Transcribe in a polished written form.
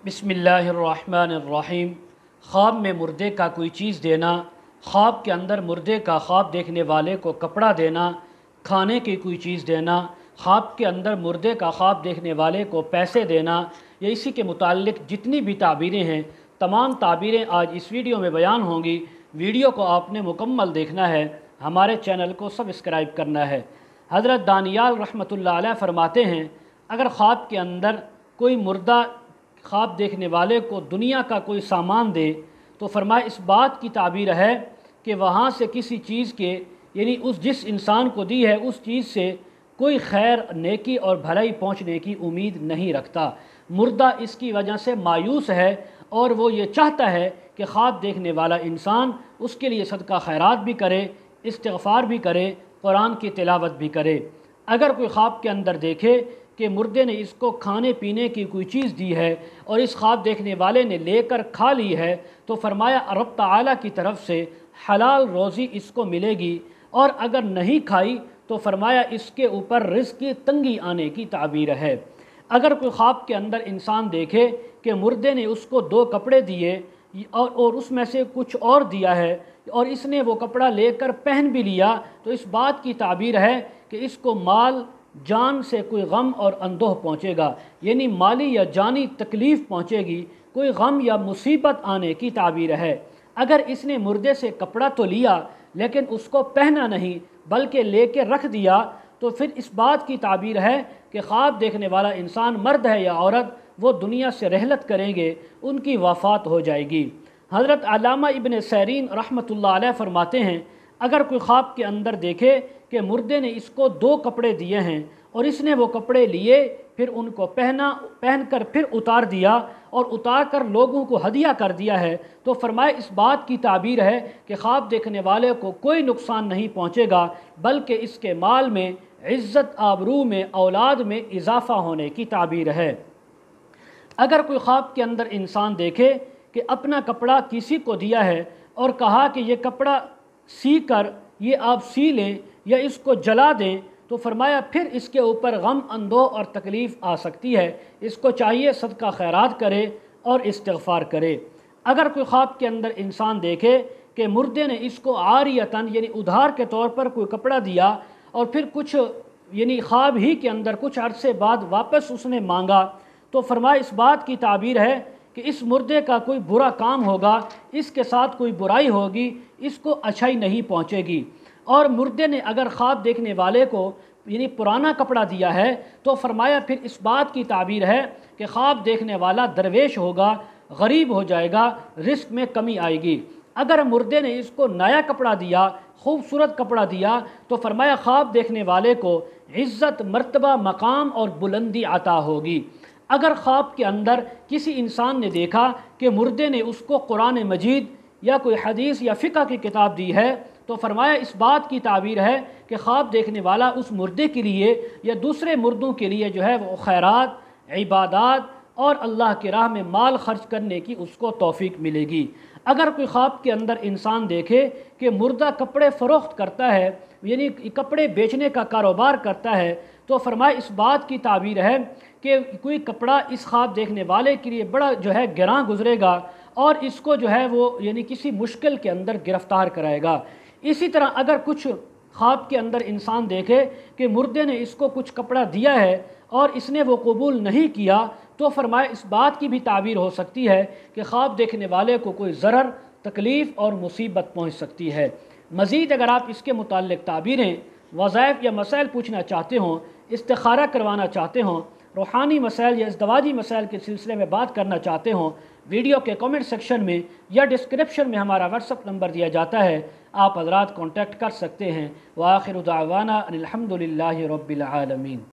बिस्मिल्लाहिर्रहमानिर्रहीम। ख्वाब में मुर्दे का कोई चीज़ देना, ख्वाब के अंदर मुर्दे का ख्वाब देखने वाले को कपड़ा देना, खाने की कोई चीज़ देना, ख्वाब के अंदर मुर्दे का ख्वाब देखने वाले को पैसे देना, या इसी के मुताल्लिक़ जितनी भी ताबीरें हैं, तमाम ताबीरें आज इस वीडियो में बयान होंगी। वीडियो को आपने मुकम्मल देखना है, हमारे चैनल को सब्सक्राइब करना है। हज़रत दानियाल रहमतुल्लाह अलैह फरमाते हैं, अगर ख्वाब के अंदर कोई मुर्दा ख्वाब देखने वाले को दुनिया का कोई सामान दे तो फरमाया इस बात की ताबीर है कि वहाँ से किसी चीज़ के यानी उस जिस इंसान को दी है उस चीज़ से कोई खैर नेकी और भलाई पहुँचने की उम्मीद नहीं रखता। मुर्दा इसकी वजह से मायूस है और वो ये चाहता है कि ख्वाब देखने वाला इंसान उसके लिए सदका खैरात भी करे, इस्तिग़फ़ार भी करे, कुरान की तिलावत भी करे। अगर कोई ख्वाब के अंदर देखे कि मुर्दे ने इसको खाने पीने की कोई चीज़ दी है और इस ख्वाब देखने वाले ने लेकर खा ली है तो फरमाया रब ताला की तरफ से हलाल रोज़ी इसको मिलेगी, और अगर नहीं खाई तो फरमाया इसके ऊपर रिज़्क़ की तंगी आने की ताबीर है। अगर कोई ख्वाब के अंदर इंसान देखे कि मुर्दे ने उसको 2 कपड़े दिए और उसमें से कुछ और दिया है और इसने वो कपड़ा लेकर पहन भी लिया तो इस बात की ताबीर है कि इसको माल जान से कोई गम और अंदोह पहुँचेगा, यानी माली या जानी तकलीफ़ पहुँचेगी, कोई गम या मुसीबत आने की ताबीर है। अगर इसने मुर्दे से कपड़ा तो लिया लेकिन उसको पहना नहीं बल्कि लेके रख दिया तो फिर इस बात की ताबीर है कि ख्वाब देखने वाला इंसान मर्द है या औरत वो दुनिया से रहलत करेंगे, उनकी वफ़ात हो जाएगी। हज़रत अल्लामा इब्न सैरीन रहमतुल्लाह अलैह फरमाते हैं, अगर कोई ख्वाब के अंदर देखे कि मुर्दे ने इसको 2 कपड़े दिए हैं और इसने वो कपड़े लिए फिर उनको पहनकर फिर उतार दिया और उतार कर लोगों को हदिया कर दिया है तो फरमाए इस बात की ताबीर है कि ख्वाब देखने वाले को कोई नुकसान नहीं पहुँचेगा बल्कि इसके माल में, इज़्ज़त आबरू में, औलाद में इजाफ़ा होने की ताबीर है। अगर कोई ख्वाब के अंदर इंसान देखे कि अपना कपड़ा किसी को दिया है और कहा कि ये कपड़ा सी कर ये आप सी लें या इसको जला दें तो फरमाया फिर इसके ऊपर गम, अंदोह और तकलीफ़ आ सकती है। इसको चाहिए सदका खैरात करे और इस्तिग़फ़ार करे। अगर कोई ख्वाब के अंदर इंसान देखे कि मुर्दे ने इसको आरियतन यानी उधार के तौर पर कोई कपड़ा दिया और फिर कुछ यानी ख्वाब ही के अंदर कुछ अरसे बाद वापस उसने मांगा तो फरमाया इस बात की ताबीर है कि इस मुर्दे का कोई बुरा काम होगा, इसके साथ कोई बुराई होगी, इसको अच्छाई नहीं पहुँचेगी। और मुर्दे ने अगर ख्वाब देखने वाले को यानी पुराना कपड़ा दिया है तो फरमाया फिर इस बात की ताबीर है कि ख्वाब देखने वाला दरवेश होगा, गरीब हो जाएगा, रिस्क में कमी आएगी। अगर मुर्दे ने इसको नया कपड़ा दिया, खूबसूरत कपड़ा दिया तो फरमाया ख्वाब देखने वाले को इज़्ज़त, मर्तबा, मकाम और बुलंदी अता होगी। अगर ख्वाब के अंदर किसी इंसान ने देखा कि मुर्दे ने उसको कुरान मजीद या कोई हदीस या फ़िक़ह की किताब दी है तो फरमाया इस बात की ताबीर है कि ख्वाब देखने वाला उस मुर्दे के लिए या दूसरे मुर्दों के लिए जो है वो खैरात, इबादत और अल्लाह की राह में माल खर्च करने की उसको तौफीक मिलेगी। अगर कोई ख्वाब के अंदर इंसान देखे कि मुर्दा कपड़े फ़रोख्त करता है यानी कपड़े बेचने का कारोबार करता है तो फरमाया इस बात की ताबीर है कि कोई कपड़ा इस ख्वाब देखने वाले के लिए बड़ा जो है गिरां गुजरेगा और इसको जो है वो यानी किसी मुश्किल के अंदर गिरफ़्तार कराएगा। इसी तरह अगर कुछ ख्वाब के अंदर इंसान देखे कि मुर्दे ने इसको कुछ कपड़ा दिया है और इसने वो कबूल नहीं किया तो फरमाया इस बात की भी ताबीर हो सकती है कि ख्वाब देखने वाले को कोई ज़रर, तकलीफ़ और मुसीबत पहुँच सकती है। मज़ीद अगर आप इसके मुताल्लिक़ ताबीरें, वज़ाइफ या मसाइल पूछना चाहते हों, इस्तिखारा करवाना चाहते हों, रूहानी मसाइल या इज़्दवाजी मसाइल के सिलसिले में बात करना चाहते हों, वीडियो के कमेंट सेक्शन में या डिस्क्रिप्शन में हमारा व्हाट्सअप नंबर दिया जाता है, आप हज़रात कॉन्टैक्ट कर सकते हैं। व आखिर दावाना अनिल हम्दुलिल्लाहि रब्बिल आलमीन।